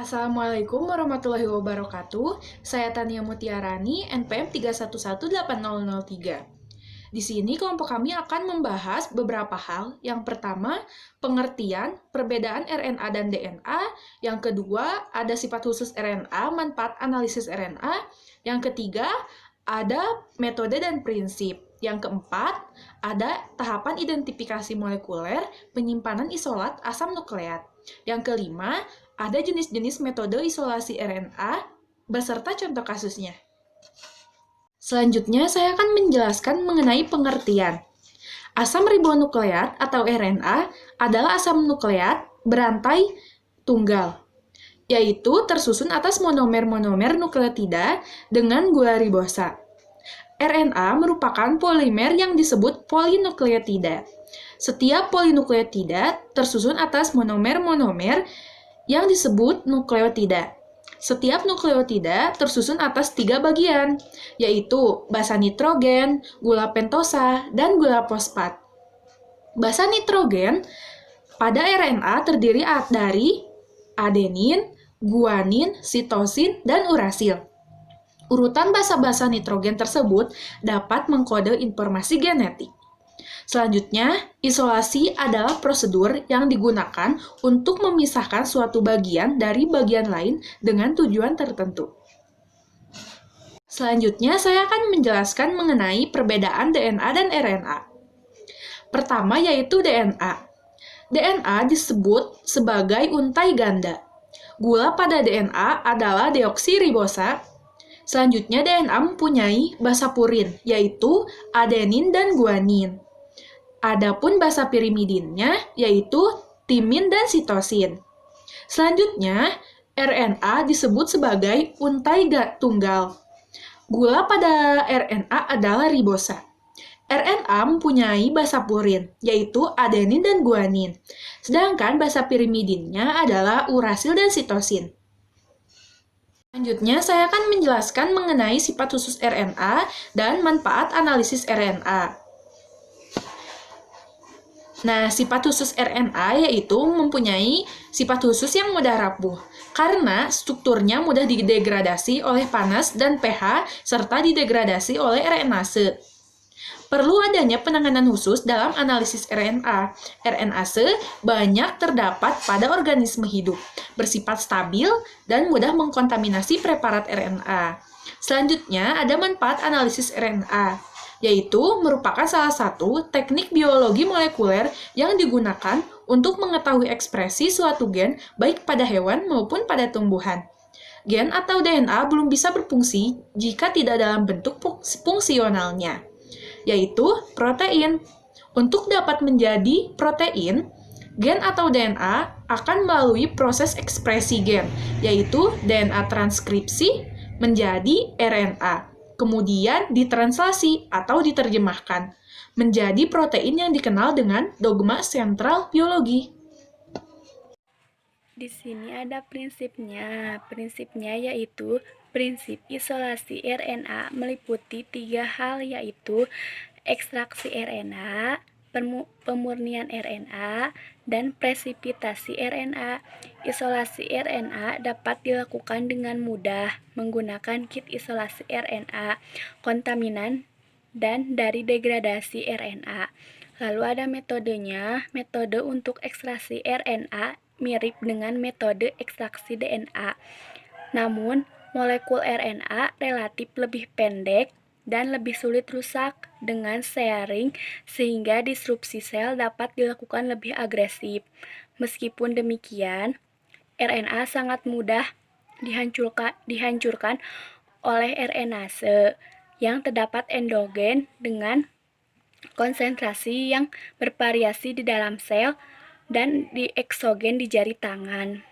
Assalamualaikum warahmatullahi wabarakatuh. Saya Tania Mutiarani, NPM 3118003. Di sini kelompok kami akan membahas beberapa hal. Yang pertama, pengertian, perbedaan RNA dan DNA. Yang kedua, ada sifat khusus RNA, manfaat analisis RNA. Yang ketiga, ada metode dan prinsip. Yang keempat, ada tahapan identifikasi molekuler, penyimpanan isolat asam nukleat. Yang kelima, ada jenis-jenis metode isolasi RNA beserta contoh kasusnya. Selanjutnya, saya akan menjelaskan mengenai pengertian. Asam ribonukleat atau RNA adalah asam nukleat berantai tunggal, yaitu tersusun atas monomer-monomer nukleotida dengan gula ribosa. RNA merupakan polimer yang disebut polinukleotida. Setiap polinukleotida tersusun atas monomer-monomer yang disebut nukleotida. Setiap nukleotida tersusun atas 3 bagian, yaitu basa nitrogen, gula pentosa, dan gula fosfat. Basa nitrogen pada RNA terdiri dari adenin, guanin, sitosin, dan urasil. Urutan basa-basa nitrogen tersebut dapat mengkode informasi genetik. Selanjutnya, isolasi adalah prosedur yang digunakan untuk memisahkan suatu bagian dari bagian lain dengan tujuan tertentu. Selanjutnya, saya akan menjelaskan mengenai perbedaan DNA dan RNA. Pertama yaitu DNA. DNA disebut sebagai untai ganda. Gula pada DNA adalah deoksiribosa. Selanjutnya, DNA mempunyai basa purin, yaitu adenin dan guanin. Adapun basa pirimidinnya yaitu timin dan sitosin. Selanjutnya, RNA disebut sebagai untai tunggal. Gula pada RNA adalah ribosa. RNA mempunyai basa purin, yaitu adenin dan guanin. Sedangkan basa pirimidinnya adalah urasil dan sitosin. Selanjutnya, saya akan menjelaskan mengenai sifat khusus RNA dan manfaat analisis RNA. Nah, sifat khusus RNA yaitu mempunyai sifat khusus yang mudah rapuh, karena strukturnya mudah didegradasi oleh panas dan pH, serta didegradasi oleh RNase. Perlu adanya penanganan khusus dalam analisis RNA. RNase banyak terdapat pada organisme hidup, bersifat stabil, dan mudah mengkontaminasi preparat RNA. Selanjutnya, ada manfaat analisis RNA, yaitu merupakan salah satu teknik biologi molekuler yang digunakan untuk mengetahui ekspresi suatu gen baik pada hewan maupun pada tumbuhan. Gen atau DNA belum bisa berfungsi jika tidak dalam bentuk fungsionalnya, yaitu protein. Untuk dapat menjadi protein, gen atau DNA akan melalui proses ekspresi gen, yaitu DNA transkripsi menjadi RNA. Kemudian ditranslasi atau diterjemahkan menjadi protein yang dikenal dengan dogma sentral biologi. Di sini ada prinsipnya. Prinsipnya yaitu prinsip isolasi RNA meliputi 3 hal, yaitu ekstraksi RNA, pemurnian RNA, dan presipitasi RNA. Isolasi RNA dapat dilakukan dengan mudah menggunakan kit isolasi RNA, kontaminan, dan dari degradasi RNA. Lalu ada metodenya. Metode untuk ekstraksi RNA mirip dengan metode ekstraksi DNA. Namun, molekul RNA relatif lebih pendek dan lebih sulit rusak dengan sharing, sehingga disrupsi sel dapat dilakukan lebih agresif. Meskipun demikian, RNA sangat mudah dihancurkan oleh RNase yang terdapat endogen dengan konsentrasi yang bervariasi di dalam sel dan di eksogen di jari tangan.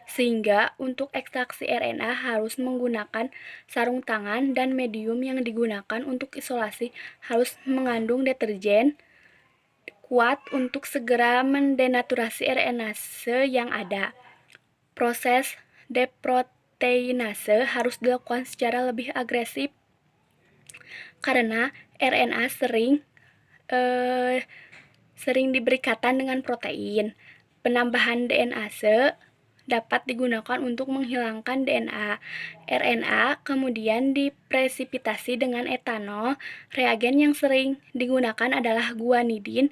Sehingga untuk ekstraksi RNA harus menggunakan sarung tangan, dan medium yang digunakan untuk isolasi harus mengandung deterjen kuat untuk segera mendenaturasi RNase yang ada. Proses deproteinase harus dilakukan secara lebih agresif karena RNA sering diberi ikatan dengan protein. Penambahan DNase dapat digunakan untuk menghilangkan DNA. RNA kemudian dipresipitasi dengan etanol. Reagen yang sering digunakan adalah guanidin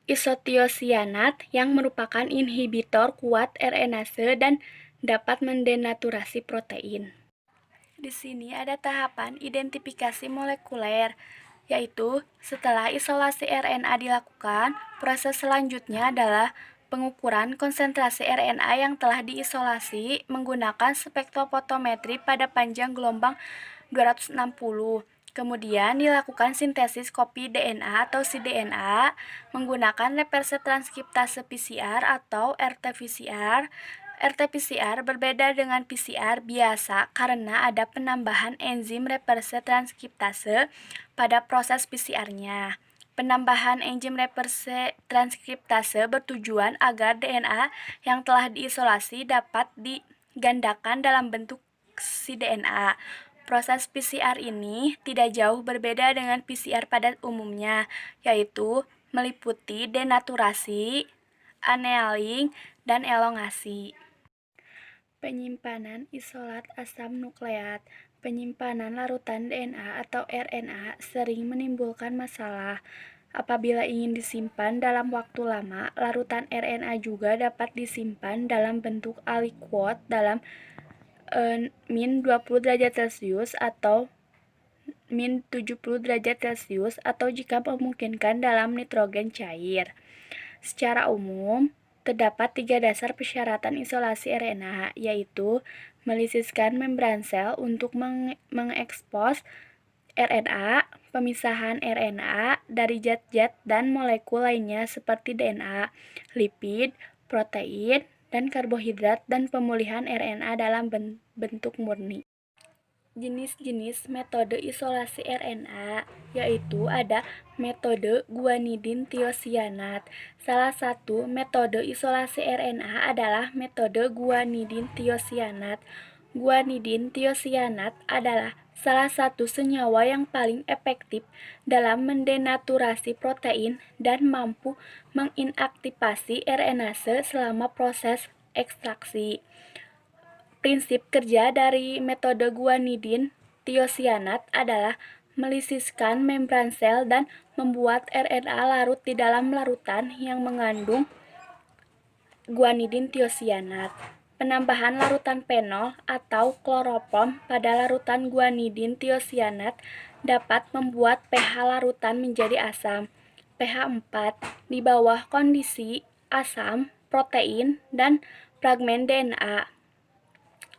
isotiosianat yang merupakan inhibitor kuat RNase dan dapat mendenaturasi protein. Di sini ada tahapan identifikasi molekuler, yaitu setelah isolasi RNA dilakukan, proses selanjutnya adalah pengukuran konsentrasi RNA yang telah diisolasi menggunakan spektrofotometri pada panjang gelombang 260. Kemudian dilakukan sintesis kopi DNA atau cDNA menggunakan reverse transkriptase PCR atau RT-PCR. RT-PCR berbeda dengan PCR biasa karena ada penambahan enzim reverse transkriptase pada proses PCR-nya. Penambahan enzim reverse transkriptase bertujuan agar DNA yang telah diisolasi dapat digandakan dalam bentuk cDNA. Proses PCR ini tidak jauh berbeda dengan PCR pada umumnya, yaitu meliputi denaturasi, annealing, dan elongasi. Penyimpanan isolat asam nukleat. Penyimpanan larutan DNA atau RNA sering menimbulkan masalah. Apabila ingin disimpan dalam waktu lama, larutan RNA juga dapat disimpan dalam bentuk aliquot dalam min 20 derajat Celcius atau min 70 derajat Celcius atau jika memungkinkan dalam nitrogen cair. Secara umum, terdapat 3 dasar persyaratan isolasi RNA, yaitu melisiskan membran sel untuk mengekspos RNA, pemisahan RNA dari zat-zat dan molekul lainnya seperti DNA, lipid, protein, dan karbohidrat, dan pemulihan RNA dalam bentuk murni. Jenis-jenis metode isolasi RNA, yaitu ada metode guanidin tiosianat. Salah satu metode isolasi RNA adalah metode guanidin tiosianat. Guanidin tiosianat adalah salah satu senyawa yang paling efektif dalam mendenaturasi protein dan mampu menginaktivasi RNase selama proses ekstraksi. Prinsip kerja dari metode guanidin tiosianat adalah melisiskan membran sel dan membuat RNA larut di dalam larutan yang mengandung guanidin tiosianat. Penambahan larutan fenol atau kloroprom pada larutan guanidin tiosianat dapat membuat pH larutan menjadi asam, pH 4, di bawah kondisi asam, protein, dan fragmen DNA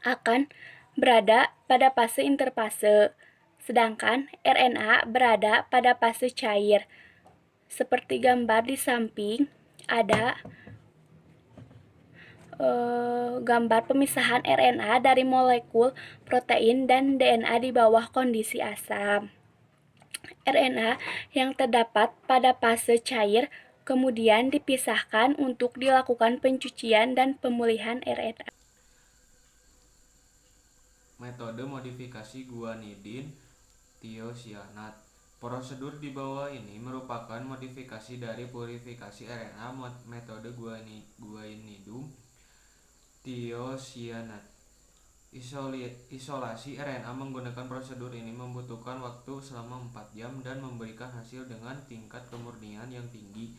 akan berada pada fase interfase, sedangkan RNA berada pada fase cair. Seperti gambar di samping, ada gambar pemisahan RNA dari molekul protein dan DNA di bawah kondisi asam. RNA yang terdapat pada fase cair kemudian dipisahkan untuk dilakukan pencucian dan pemulihan RNA. Metode modifikasi guanidin tiosianat. Prosedur di bawah ini merupakan modifikasi dari purifikasi RNA metode guanidum tiosianat. Isolasi RNA menggunakan prosedur ini membutuhkan waktu selama 4 jam dan memberikan hasil dengan tingkat kemurnian yang tinggi.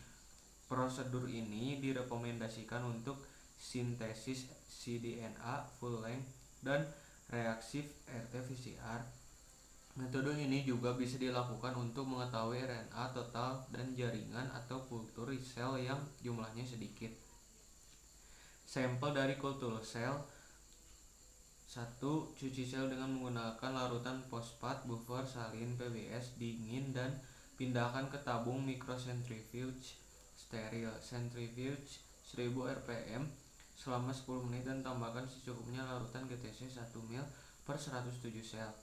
Prosedur ini direkomendasikan untuk sintesis cDNA full length dan reaksif RT-PCR. Metode ini juga bisa dilakukan untuk mengetahui RNA total dan jaringan atau kultur sel yang jumlahnya sedikit. Sampel dari kultur sel. 1. Cuci sel dengan menggunakan larutan fosfat buffer salin PBS dingin dan pindahkan ke tabung microcentrifuge steril. Centrifuge 1000 rpm selama 10 menit dan tambahkan secukupnya larutan GTC 1 ml per 107 sel.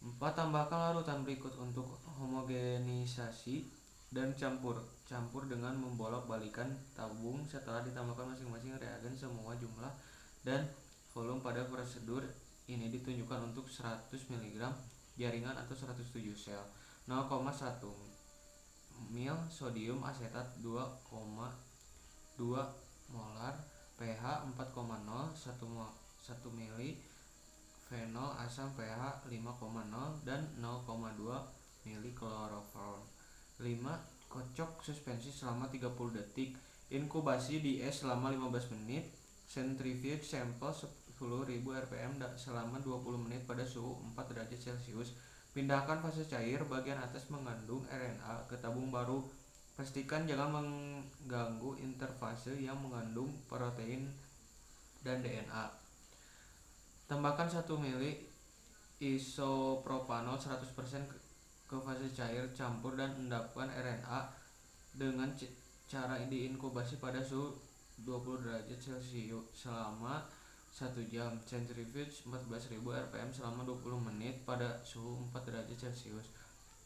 4. Tambahkan larutan berikut untuk homogenisasi dan campur dengan membolak-balikan tabung. Setelah ditambahkan masing-masing reagen, semua jumlah dan volume pada prosedur ini ditunjukkan untuk 100 mg jaringan atau 107 sel. 0,1 ml sodium asetat 2,2 molar pH 4,0 1 mili, fenol asam pH 5,0 dan 0,2 mili kloroform. 5. Kocok suspensi selama 30 detik. Inkubasi di es selama 15 menit. Centrifuge sampel 10.000 rpm selama 20 menit pada suhu 4 derajat Celcius. Pindahkan fase cair bagian atas mengandung RNA ke tabung baru. Pastikan jangan mengganggu interfase yang mengandung protein dan DNA. Tambahkan 1 mili isopropanol 100% ke fase cair, campur dan endapkan RNA dengan cara diinkubasi pada suhu 20 derajat Celcius selama 1 jam. Centrifuge 14.000 rpm selama 20 menit pada suhu 4 derajat Celcius.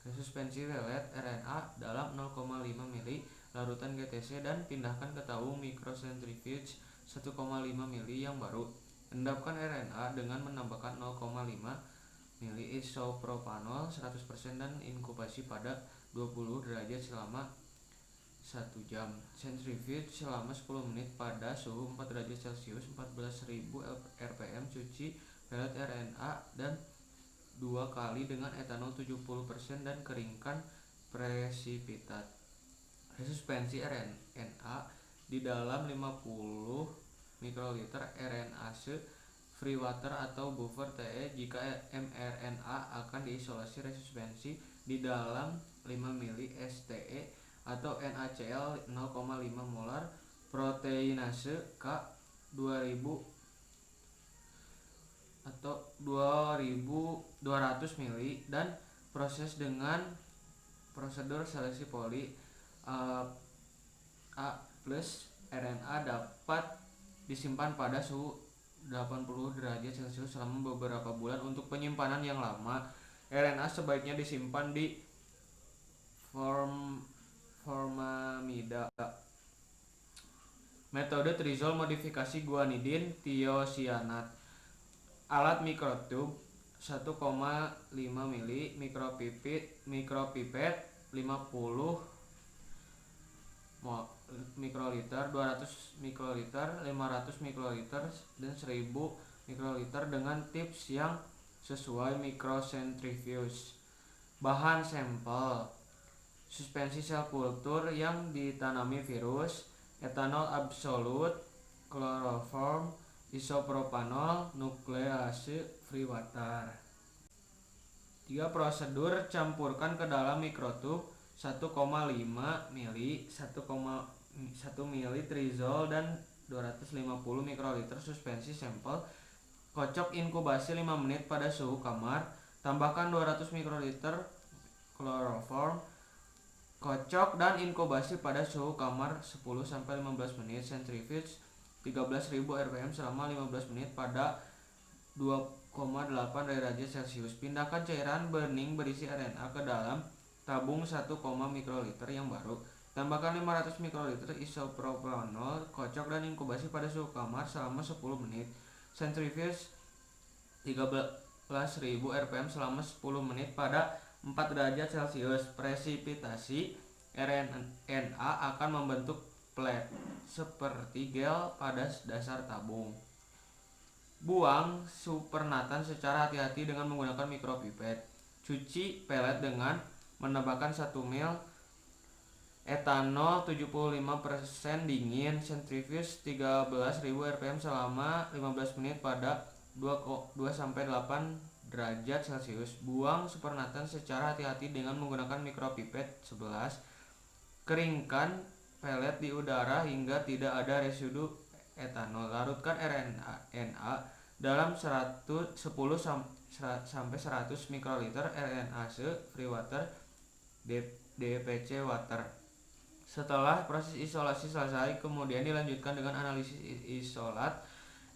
Suspensi lelet RNA dalam 0,5 mili larutan GTC dan pindahkan ke tabung microcentrifuge 1,5 mili yang baru. Endapkan RNA dengan menambahkan 0,5 mili isopropanol 100% dan inkubasi pada 20 derajat selama 1 jam. Centrifuge selama 10 menit pada suhu 4 derajat Celcius. 14.000 rpm. Cuci pelet RNA dan 2 kali dengan etanol 70% dan keringkan presipitat. Resuspensi RNA di dalam 50 mikroliter RNase free water atau buffer TE. Jika mRNA akan diisolasi, resuspensi di dalam 5 mili STE atau NaCl 0,5 molar proteinase K 2000 atau 2200 mili dan proses dengan prosedur seleksi poli A plus RNA dapat disimpan pada suhu 80 derajat Celcius selama beberapa bulan. Untuk penyimpanan yang lama, RNA sebaiknya disimpan di formamida. Metode trizol modifikasi guanidin tiosianat. Alat mikrotube 1,5 mili, mikropipet 50 mikroliter, 200 mikroliter, 500 mikroliter, dan 1000 mikroliter dengan tips yang sesuai microcentrifuge. Bahan sampel: suspensi sel kultur yang ditanami virus, etanol absolut, kloroform, isopropanol, nuklease, free water. 3. Prosedur: campurkan ke dalam mikrotube 1,5 mili, 1 mili trizol dan 250 mikroliter suspensi sampel. Kocok inkubasi 5 menit pada suhu kamar. Tambahkan 200 mikroliter kloroform. Kocok dan inkubasi pada suhu kamar 10-15 menit. Centrifuge 13.000 rpm selama 15 menit pada 2,8 derajat Celcius. Pindahkan cairan bening berisi RNA ke dalam tabung 1, mikroliter yang baru. Tambahkan 500 mikroliter isopropanol. Kocok dan inkubasi pada suhu kamar selama 10 menit. Centrifuge 13.000 rpm selama 10 menit pada 4 derajat Celcius. Presipitasi RNA akan membentuk plate seperti gel pada dasar tabung. Buang supernatan secara hati-hati dengan menggunakan mikropipet. Cuci pelet dengan menambahkan 1 ml etanol 75% dingin. Centrifuge 13.000 rpm selama 15 menit pada 2-8 derajat Celcius. Buang supernatan secara hati-hati dengan menggunakan mikropipet 11. Keringkan pelet di udara hingga tidak ada residu etanol. Larutkan RNA dalam 10-100 mikroliter RNase free water DPC water. Setelah proses isolasi selesai, kemudian dilanjutkan dengan analisis isolat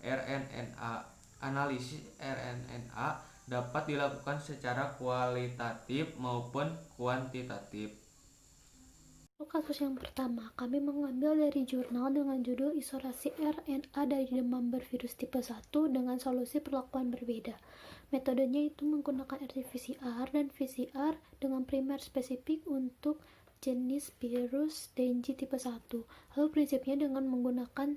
RNA. Analisis RNA dapat dilakukan secara kualitatif maupun kuantitatif. Untuk kasus yang pertama, kami mengambil dari jurnal dengan judul Isolasi RNA dari demam bervirus tipe 1 dengan solusi perlakuan berbeda. Metodenya itu menggunakan RT-PCR dan PCR dengan primer spesifik untuk jenis virus Dengue tipe 1. Lalu prinsipnya dengan menggunakan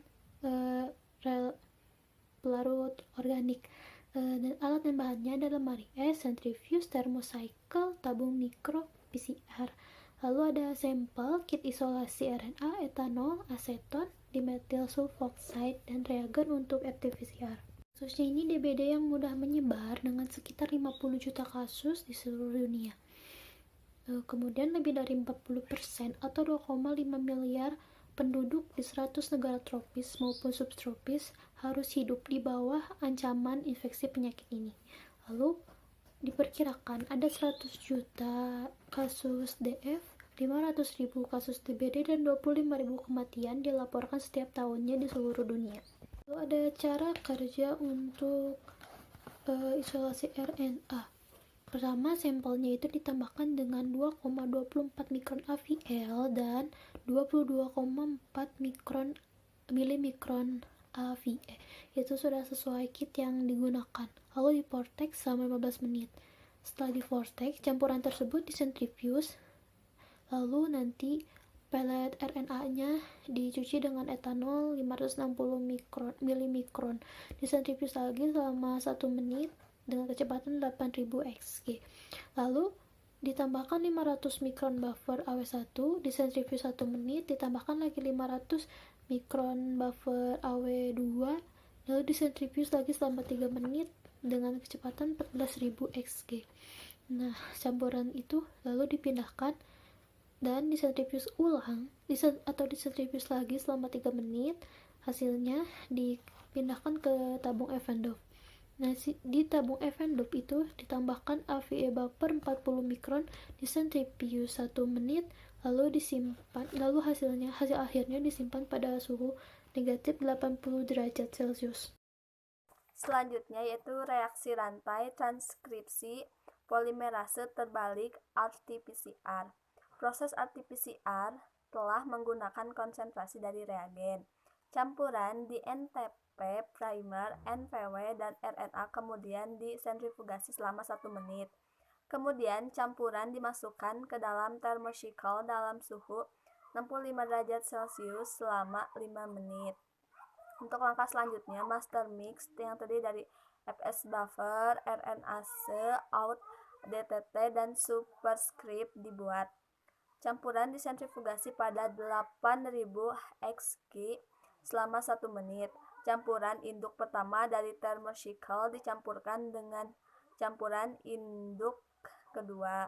pelarut organik. Dan alat dan bahannya adalah lemari es, centrifuge, thermocycle, tabung mikro, PCR. Lalu ada sampel, kit isolasi RNA, etanol, aseton, dimetil sulfoxide, dan reagen untuk RT-PCR. Kasusnya ini DBD yang mudah menyebar dengan sekitar 50 juta kasus di seluruh dunia. Kemudian lebih dari 40% atau 2,5 miliar penduduk di 100 negara tropis maupun subtropis harus hidup di bawah ancaman infeksi penyakit ini. Lalu diperkirakan ada 100 juta kasus DF, 500.000 kasus DBD, dan 25.000 kematian dilaporkan setiap tahunnya di seluruh dunia. Lalu ada cara kerja untuk isolasi RNA. Pertama, sampelnya itu ditambahkan dengan 2,24 mikron AVL dan 22,4 milimikron AVE. Itu sudah sesuai kit yang digunakan. Lalu di-vortex selama 15 menit. Setelah di-vortex, campuran tersebut disentrifuge. Lalu nanti pelet RNA-nya dicuci dengan etanol 560 milimikron. Disentrifuge lagi selama 1 menit dengan kecepatan 8000 xg. Lalu ditambahkan 500 mikron buffer AW1, disentrifuge 1 menit, ditambahkan lagi 500 mikron buffer AW2, lalu disentrifuge lagi selama 3 menit dengan kecepatan 14000 xg. Nah, campuran itu lalu dipindahkan dan disentrifuge ulang atau disentrifuge lagi selama 3 menit. Hasilnya dipindahkan ke tabung Eppendorf. Nah, di tabung Eppendorf itu ditambahkan AVE buffer 40 mikron, disentrifuge 1 menit, lalu disimpan. Lalu hasil akhirnya disimpan pada suhu negatif 80 derajat Celcius. Selanjutnya yaitu reaksi rantai transkripsi polimerase terbalik RT-PCR. Proses RT-PCR telah menggunakan konsentrasi dari reagen. Campuran di NTP, primer, NPW, dan RNA kemudian disentrifugasi selama 1 menit. Kemudian campuran dimasukkan ke dalam thermocycle dalam suhu 65 derajat Celcius selama 5 menit. Untuk langkah selanjutnya, master mix yang terdiri dari FS buffer, RNase, out, DTT, dan superscript dibuat. Campuran disentrifugasi pada 8000 xg selama 1 menit. Campuran induk pertama dari thermocycle dicampurkan dengan campuran induk kedua.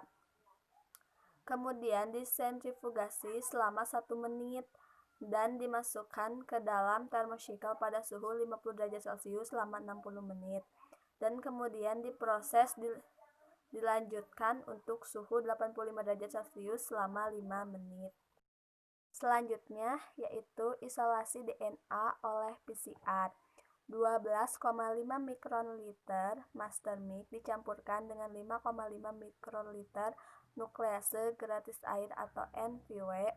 Kemudian disentrifugasi selama 1 menit dan dimasukkan ke dalam thermocycle pada suhu 50 derajat Celcius selama 60 menit. Dan kemudian diproses dilanjutkan untuk suhu 85 derajat Celcius selama 5 menit. Selanjutnya yaitu isolasi DNA oleh PCR. 12,5 mikroliter master mix dicampurkan dengan 5,5 mikroliter nuklease gratis air atau NPW,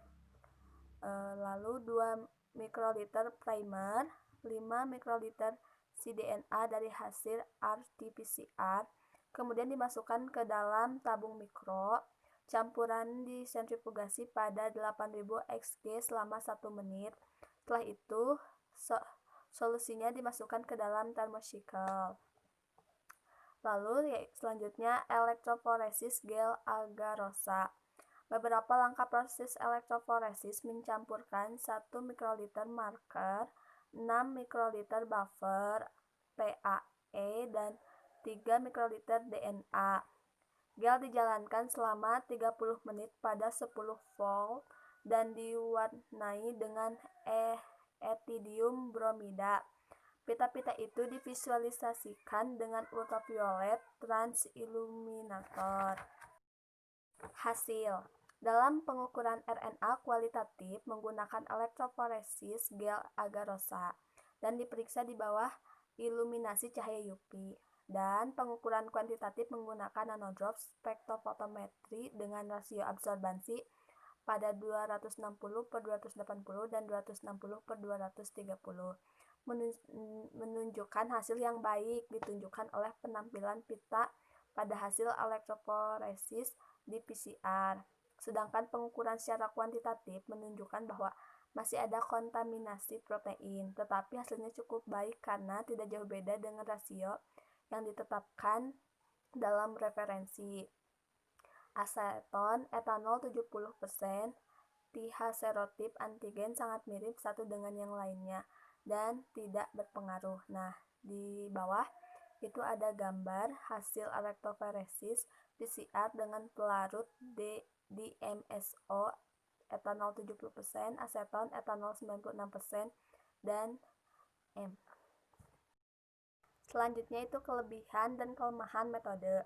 lalu 2 mikroliter primer, 5 mikroliter cDNA dari hasil RT-PCR, kemudian dimasukkan ke dalam tabung mikro. Campuran disentrifugasi pada 8000 xg selama 1 menit. Setelah itu, solusinya dimasukkan ke dalam thermocycle. Lalu selanjutnya elektroforesis gel agarosa. Beberapa langkah proses elektroforesis mencampurkan 1 mikroliter marker, 6 mikroliter buffer PAE, dan 3 mikroliter DNA. Gel dijalankan selama 30 menit pada 10 volt dan diwarnai dengan etidium bromida. Pita-pita itu divisualisasikan dengan ultraviolet transilluminator. Hasil dalam pengukuran RNA kualitatif menggunakan elektroforesis gel agarosa dan diperiksa di bawah iluminasi cahaya UV. Dan pengukuran kuantitatif menggunakan nanodrop spektrofotometri dengan rasio absorbansi pada 260/280 dan 260/230 menunjukkan hasil yang baik ditunjukkan oleh penampilan pita pada hasil elektroforesis di PCR. Sedangkan pengukuran secara kuantitatif menunjukkan bahwa masih ada kontaminasi protein, tetapi hasilnya cukup baik karena tidak jauh beda dengan rasio yang ditetapkan dalam referensi. Aseton, etanol 70%, pH serotip antigen sangat mirip satu dengan yang lainnya dan tidak berpengaruh. Nah, di bawah itu ada gambar hasil elektroforesis PCR dengan pelarut di MSO etanol 70%, aseton etanol 96%, dan M. Selanjutnya itu kelebihan dan kelemahan metode.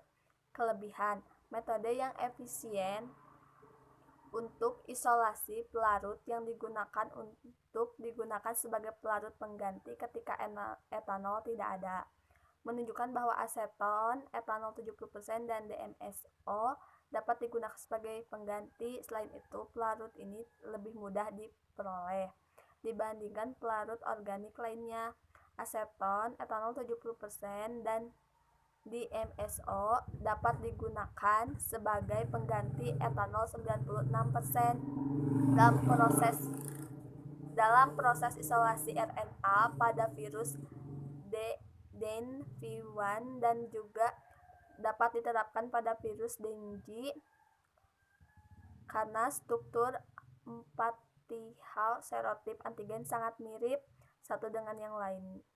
Kelebihan, metode yang efisien untuk isolasi pelarut yang digunakan sebagai pelarut pengganti ketika etanol tidak ada. Menunjukkan bahwa aseton, etanol 70%, dan DMSO dapat digunakan sebagai pengganti. Selain itu, pelarut ini lebih mudah diperoleh dibandingkan pelarut organik lainnya. Aseton, etanol 70%, dan DMSO dapat digunakan sebagai pengganti etanol 96%. Dalam proses isolasi RNA pada virus dengue dan juga dapat diterapkan pada virus dengue karena struktur 4 serotip antigen sangat mirip satu dengan yang lain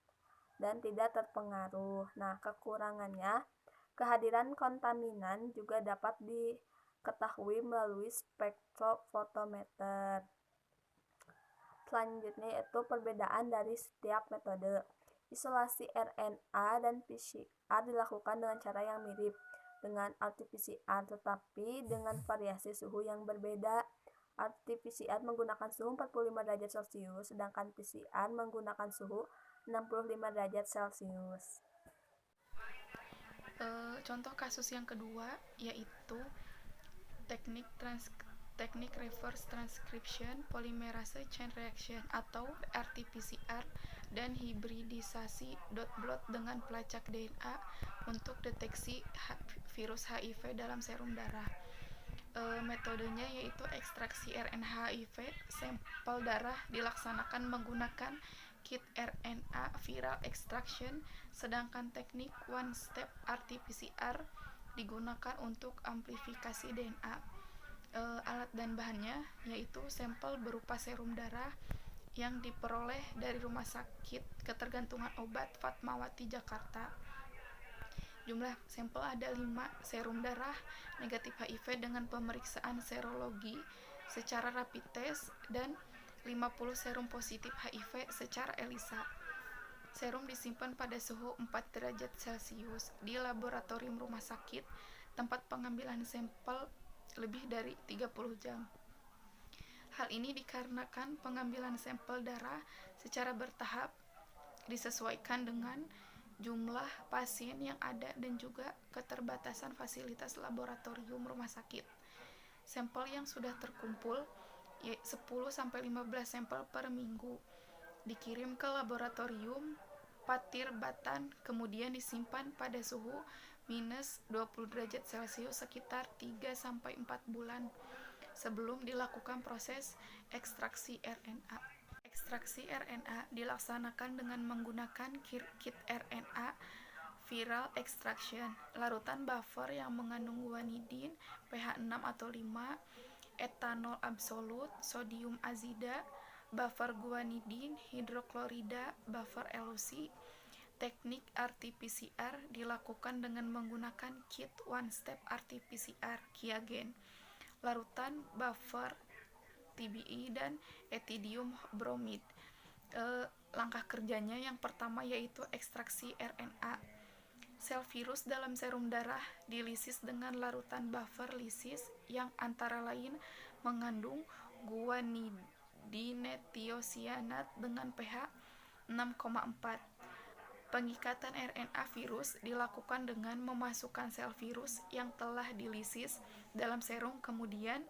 dan tidak terpengaruh. Nah, kekurangannya, kehadiran kontaminan juga dapat diketahui melalui spektrofotometer. Selanjutnya yaitu perbedaan dari setiap metode. Isolasi RNA dan PCR dilakukan dengan cara yang mirip dengan RT-PCR, tetapi dengan variasi suhu yang berbeda. RT-PCR menggunakan suhu 45 derajat Celcius, sedangkan PCR menggunakan suhu 65 derajat Celcius. Contoh kasus yang kedua yaitu teknik reverse transcription polymerase chain reaction atau RT-PCR dan hibridisasi dot blot dengan pelacak DNA untuk deteksi virus HIV dalam serum darah. Metodenya yaitu ekstraksi RNA HIV sampel darah dilaksanakan menggunakan kit RNA viral extraction, sedangkan teknik one step RT-PCR digunakan untuk amplifikasi DNA. Alat dan bahannya yaitu sampel berupa serum darah yang diperoleh dari Rumah Sakit Ketergantungan Obat Fatmawati Jakarta. Jumlah sampel ada 5 serum darah negatif HIV dengan pemeriksaan serologi secara rapid test dan 50 serum positif HIV secara ELISA. Serum disimpan pada suhu 4 derajat Celcius di laboratorium rumah sakit tempat pengambilan sampel lebih dari 30 jam. Hal ini dikarenakan pengambilan sampel darah secara bertahap disesuaikan dengan jumlah pasien yang ada dan juga keterbatasan fasilitas laboratorium rumah sakit. Sampel yang sudah terkumpul 10-15 sampel per minggu dikirim ke laboratorium Patir Batan, kemudian disimpan pada suhu minus 20 derajat Celcius sekitar 3-4 bulan sebelum dilakukan proses ekstraksi RNA. Ekstraksi RNA dilaksanakan dengan menggunakan kit RNA viral extraction, larutan buffer yang mengandung guanidin pH 6 atau 5, etanol absolut, sodium azida, buffer guanidin, hidroklorida, buffer elusi. Teknik RT-PCR dilakukan dengan menggunakan kit one-step RT-PCR Kiagen, larutan buffer TBE dan ethidium bromide. Langkah kerjanya yang pertama yaitu ekstraksi RNA. Sel virus dalam serum darah dilisis dengan larutan buffer lisis yang antara lain mengandung guanidinetiosianat dengan pH 6,4. Pengikatan RNA virus dilakukan dengan memasukkan sel virus yang telah dilisis dalam serum kemudian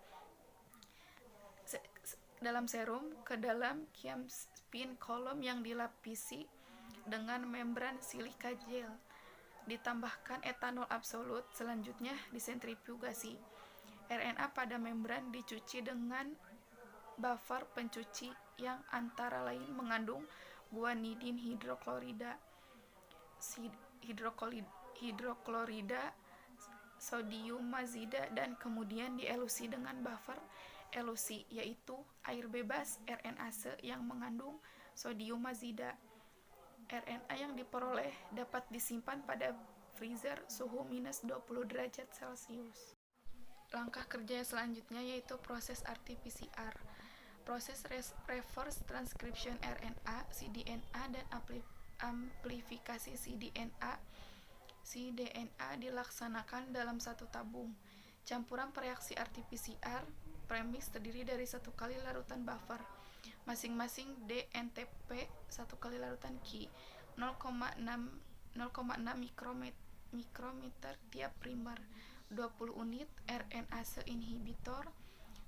ke dalam spin kolom yang dilapisi dengan membran silika gel. Ditambahkan etanol absolut, selanjutnya disentrifugasi. RNA pada membran dicuci dengan buffer pencuci yang antara lain mengandung guanidin hidroklorida, sodium mazida, dan kemudian dielusi dengan buffer elusi, yaitu air bebas RNase yang mengandung sodium mazida. RNA yang diperoleh dapat disimpan pada freezer suhu minus 20 derajat Celcius. Langkah kerja selanjutnya yaitu proses RT-PCR. Proses reverse transcription RNA, cDNA, dan amplifikasi cDNA dilaksanakan dalam satu tabung. Campuran pereaksi RT-PCR premix terdiri dari 1 kali larutan buffer, masing-masing DNTP 1 kali larutan Ki, 0,6 mikrometer tiap primer, 20 unit RNase inhibitor,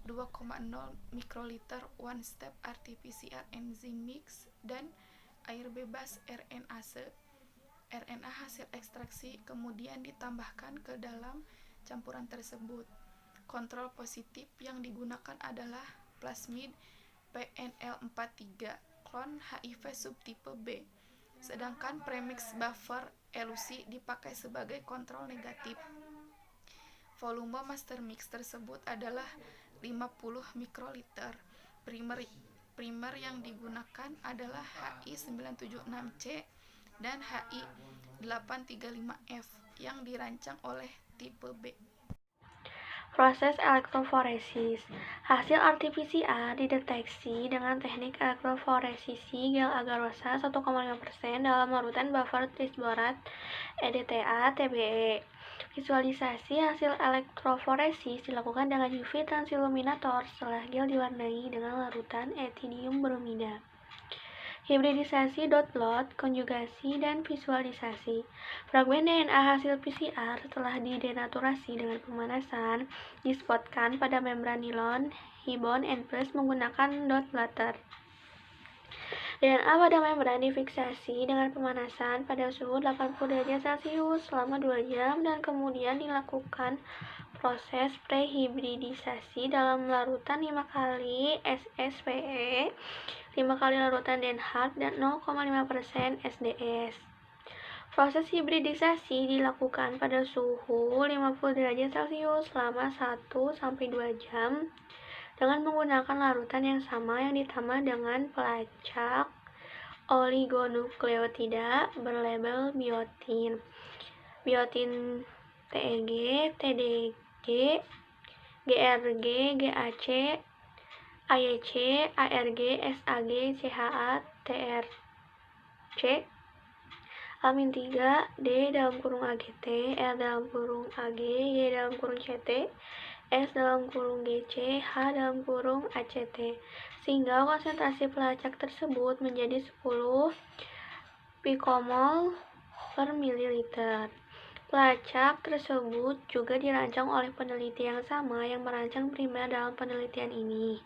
2,0 mikroliter one step RT-PCR enzyme mix, dan air bebas RNA hasil ekstraksi kemudian ditambahkan ke dalam campuran tersebut. Kontrol positif yang digunakan adalah plasmid PNL43 klon HIV subtipe B, sedangkan premix buffer elusi dipakai sebagai kontrol negatif. Volume master mix tersebut adalah 50 mikroliter. Primer yang digunakan adalah HI976C dan HI835F yang dirancang oleh tipe B. Proses elektroforesis. Hasil RT-PCR dideteksi dengan teknik elektroforesisi gel agarosa 1,5% dalam larutan buffer trisborat EDTA TBE. Visualisasi hasil elektroforesis dilakukan dengan UV transilluminator setelah gel diwarnai dengan larutan etidium bromida. Hibridisasi dot plot, konjugasi, dan visualisasi. Fragmen DNA hasil PCR setelah didenaturasi dengan pemanasan dispotkan pada membran nilon Hibon N+ menggunakan dot platter. DNA pada membran difiksasi dengan pemanasan pada suhu 80 derajat Celcius selama 2 jam dan kemudian dilakukan proses prehibridisasi dalam larutan 5 kali SSPE, 5 kali larutan Denhard, dan 0,5% SDS. Proses hibridisasi dilakukan pada suhu 50 derajat Celcius selama 1-2 jam dengan menggunakan larutan yang sama yang ditambah dengan pelacak oligonukleotida berlabel biotin. Biotin TEG, TDG, GRG, GAC, AYC, ARG, SAG, CHA, TRC, amin 3, D dalam kurung AGT, R dalam kurung AG, Y dalam kurung CT, S dalam kurung GC, H dalam kurung ACT, sehingga konsentrasi pelacak tersebut menjadi 10 pikomol per mililiter. Pelacak tersebut juga dirancang oleh peneliti yang sama yang merancang primer dalam penelitian ini.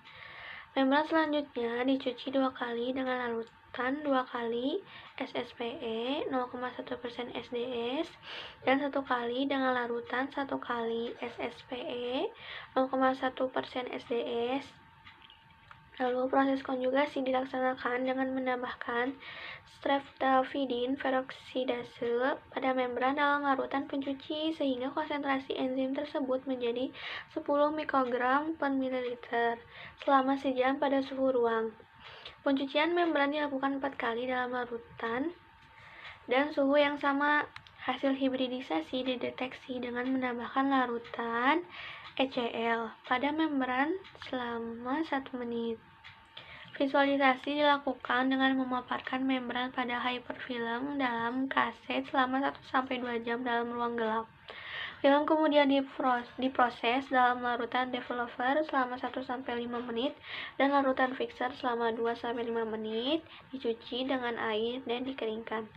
Membran selanjutnya dicuci 2 kali dengan larutan 2 kali SSPE 0,1% SDS dan 1 kali dengan larutan 1 kali SSPE 0,1% SDS. Lalu proses konjugasi dilaksanakan dengan menambahkan streptavidin peroksidase pada membran dalam larutan pencuci sehingga konsentrasi enzim tersebut menjadi 10 mikrogram per mililiter selama sejam pada suhu ruang. Pencucian membran dilakukan 4 kali dalam larutan dan suhu yang sama. Hasil hibridisasi dideteksi dengan menambahkan larutan ECL pada membran selama 1 menit. Visualisasi dilakukan dengan memaparkan membran pada hyperfilm dalam kaset selama 1-2 jam dalam ruang gelap. Film kemudian diproses dalam larutan developer selama 1-5 menit dan larutan fixer selama 2-5 menit, dicuci dengan air dan dikeringkan.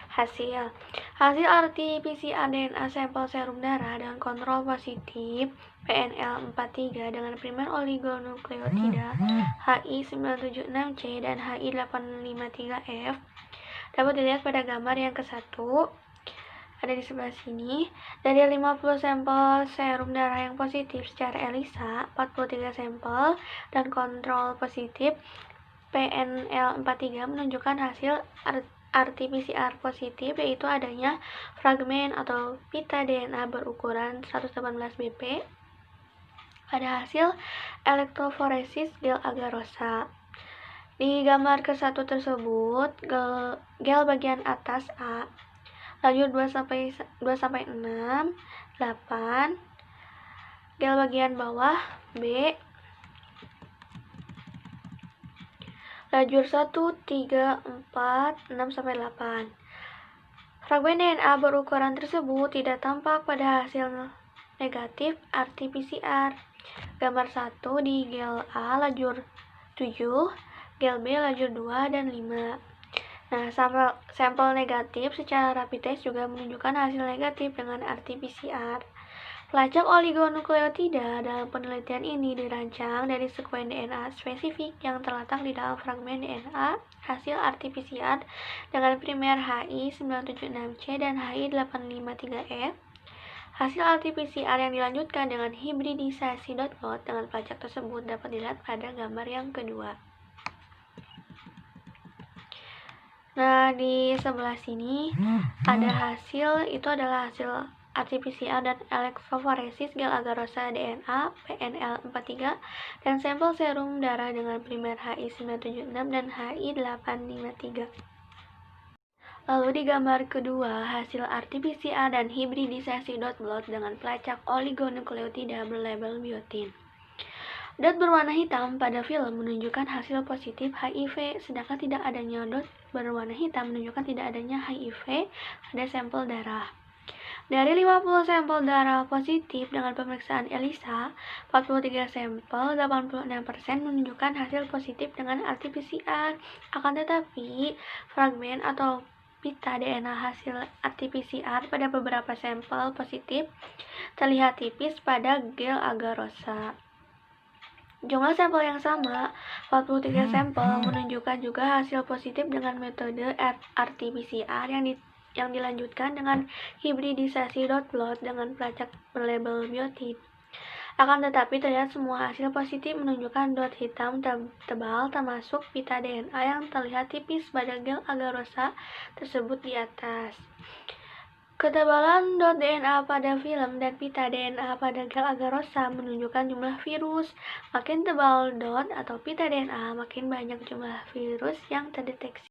Hasil RT-PCR DNA sampel serum darah dengan kontrol positif PNL43 dengan primer oligonukleotida HI976C dan HI853F dapat dilihat pada gambar yang ke-1. ada di sebelah sini. Dari 50 sampel serum darah yang positif secara ELISA, 43 sampel dan kontrol positif PNL43 menunjukkan hasil RT-PCR positif, yaitu adanya fragmen atau pita DNA berukuran 118 BP pada hasil elektroforesis gel agarosa. Di gambar ke-1 tersebut, gel bagian atas A, lajur 2 sampai 6, 8, gel bagian bawah B, lajur 1, 3, 4, 6 sampai 8. Fragmen DNA berukuran tersebut tidak tampak pada hasil negatif RT-PCR. Gambar 1 di gel A lajur 7, gel B lajur 2 dan 5. Nah, sampel negatif secara rapid test juga menunjukkan hasil negatif dengan RT-PCR. Pelacak oligonukleotida dalam penelitian ini dirancang dari sekuen DNA spesifik yang terletak di dalam fragmen DNA hasil RT-PCR dengan primer HI976C dan HI853F. Hasil RT-PCR yang dilanjutkan dengan hibridisasi dot plot dengan pelacak tersebut dapat dilihat pada gambar yang kedua. Nah, di sebelah sini ada hasil, itu adalah hasil RT-PCR dan elektroforesis gel agarosa DNA PNL43 dan sampel serum darah dengan primer HI976 dan HI853. Lalu di gambar kedua, hasil RT-PCR dan hibridisasi dot blot dengan pelacak oligonukleotida berlabel biotin. Dot berwarna hitam pada film menunjukkan hasil positif HIV, sedangkan tidak adanya dot berwarna hitam menunjukkan tidak adanya HIV pada sampel darah. Dari 50 sampel darah positif dengan pemeriksaan ELISA, 43 sampel, 86% menunjukkan hasil positif dengan RT-PCR. Akan tetapi, fragmen atau pita DNA hasil RT-PCR pada beberapa sampel positif terlihat tipis pada gel agarosa. Jumlah sampel yang sama, 43 sampel, menunjukkan juga hasil positif dengan metode RT-PCR yang dilanjutkan dengan hibridisasi dot plot dengan pelacak berlabel biotin. Akan tetapi terlihat semua hasil positif menunjukkan dot hitam tebal termasuk pita DNA yang terlihat tipis pada gel agarosa tersebut di atas. Ketebalan dot DNA pada film dan pita DNA pada gel agarosa menunjukkan jumlah virus. Makin tebal dot atau pita DNA, makin banyak jumlah virus yang terdeteksi.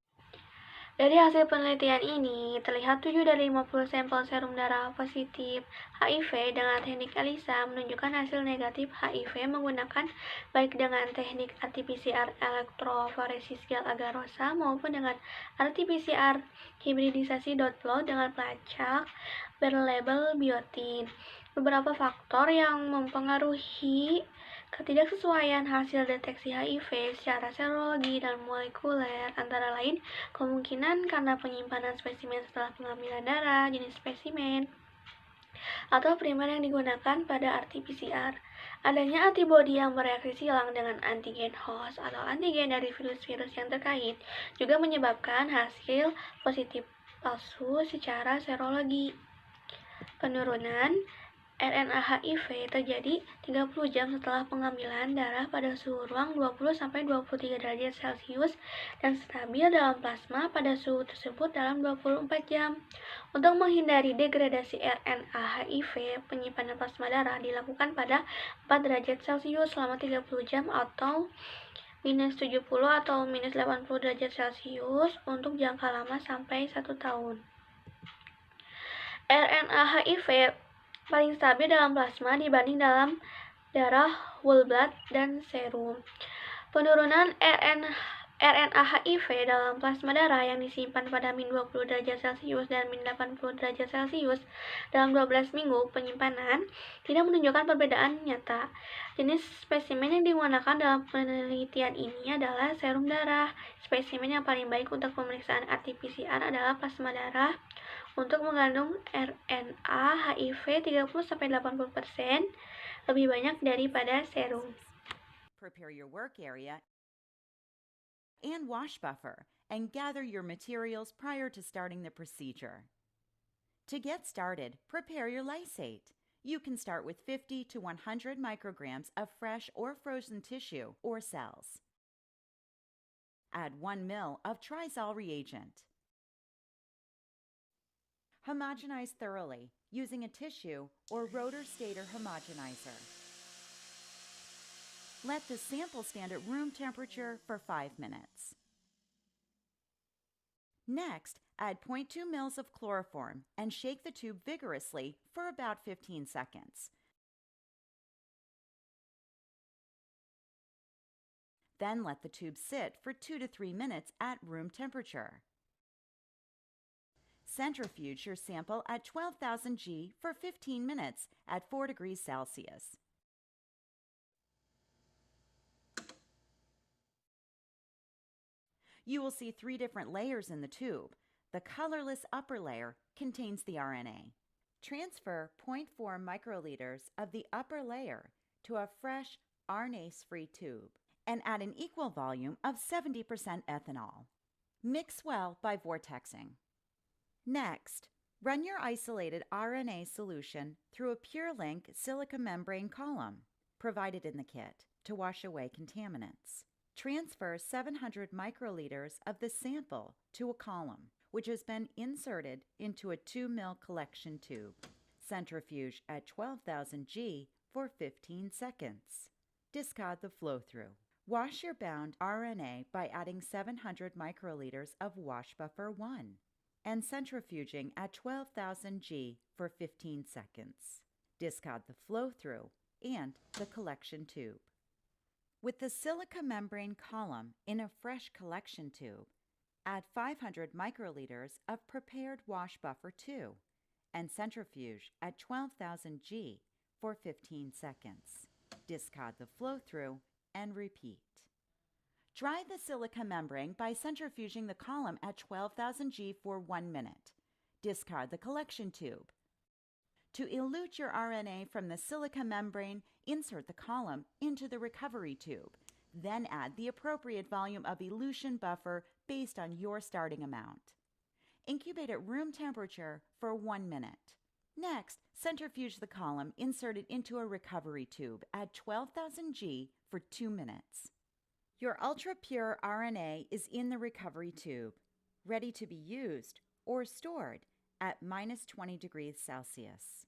Dari hasil penelitian ini, terlihat 7 dari 50 sampel serum darah positif HIV dengan teknik ELISA menunjukkan hasil negatif HIV menggunakan baik dengan teknik RT-PCR elektroforesis gel agarosa maupun dengan RT-PCR hibridisasi dot plot dengan pelacak berlabel biotin. Beberapa faktor yang mempengaruhi ketidaksesuaian hasil deteksi HIV secara serologi dan molekuler antara lain kemungkinan karena penyimpanan spesimen setelah pengambilan darah, jenis spesimen, atau primer yang digunakan pada RT-PCR. Adanya antibodi yang bereaksi silang dengan antigen host atau antigen dari virus-virus yang terkait juga menyebabkan hasil positif palsu secara serologi. Penurunan RNA HIV terjadi 30 jam setelah pengambilan darah pada suhu ruang 20-23 derajat Celcius dan stabil dalam plasma pada suhu tersebut dalam 24 jam. Untuk menghindari degradasi RNA HIV, penyimpanan plasma darah dilakukan pada 4 derajat Celcius selama 30 jam atau minus 70 atau minus 80 derajat Celcius untuk jangka lama sampai 1 tahun. RNA HIV paling stabil dalam plasma dibanding dalam darah, whole blood, dan serum. Penurunan RNA HIV dalam plasma darah yang disimpan pada min 20 derajat Celcius dan min 80 derajat Celcius dalam 12 minggu penyimpanan tidak menunjukkan perbedaan nyata. Jenis spesimen yang digunakan dalam penelitian ini adalah serum darah. Spesimen yang paling baik untuk pemeriksaan RT-PCR adalah plasma darah untuk mengandung RNA HIV 30-80% lebih banyak daripada serum. Prepare your work area and wash buffer and gather your materials prior to starting the procedure. To get started, prepare your lysate. You can start with 50 to 100 micrograms of fresh or frozen tissue or cells. Add 1 ml of Trizol reagent. Homogenize thoroughly using a tissue or rotor-stator homogenizer. Let the sample stand at room temperature for 5 minutes. Next, add 0.2 ml of chloroform and shake the tube vigorously for about 15 seconds. Then let the tube sit for 2 to 3 minutes at room temperature. Centrifuge your sample at 12,000 G for 15 minutes at 4 degrees Celsius. You will see 3 different layers in the tube. The colorless upper layer contains the RNA. Transfer 0.4 microliters of the upper layer to a fresh RNase-free tube and add an equal volume of 70% ethanol. Mix well by vortexing. Next, run your isolated RNA solution through a PureLink silica membrane column provided in the kit to wash away contaminants. Transfer 700 microliters of the sample to a column, which has been inserted into a 2 ml collection tube. Centrifuge at 12,000 G for 15 seconds. Discard the flow-through. Wash your bound RNA by adding 700 microliters of Wash Buffer 1 and centrifuging at 12,000 G for 15 seconds. Discard the flow-through and the collection tube. With the silica membrane column in a fresh collection tube, add 500 microliters of prepared Wash Buffer 2 and centrifuge at 12,000 G for 15 seconds. Discard the flow-through and repeat. Dry the silica membrane by centrifuging the column at 12,000 G for 1 minute. Discard the collection tube. To elute your RNA from the silica membrane, insert the column into the recovery tube. Then add the appropriate volume of elution buffer based on your starting amount. Incubate at room temperature for 1 minute. Next, centrifuge the column inserted into a recovery tube at 12,000 G for 2 minutes. Your ultra-pure RNA is in the recovery tube, ready to be used or stored at -20 degrees Celsius.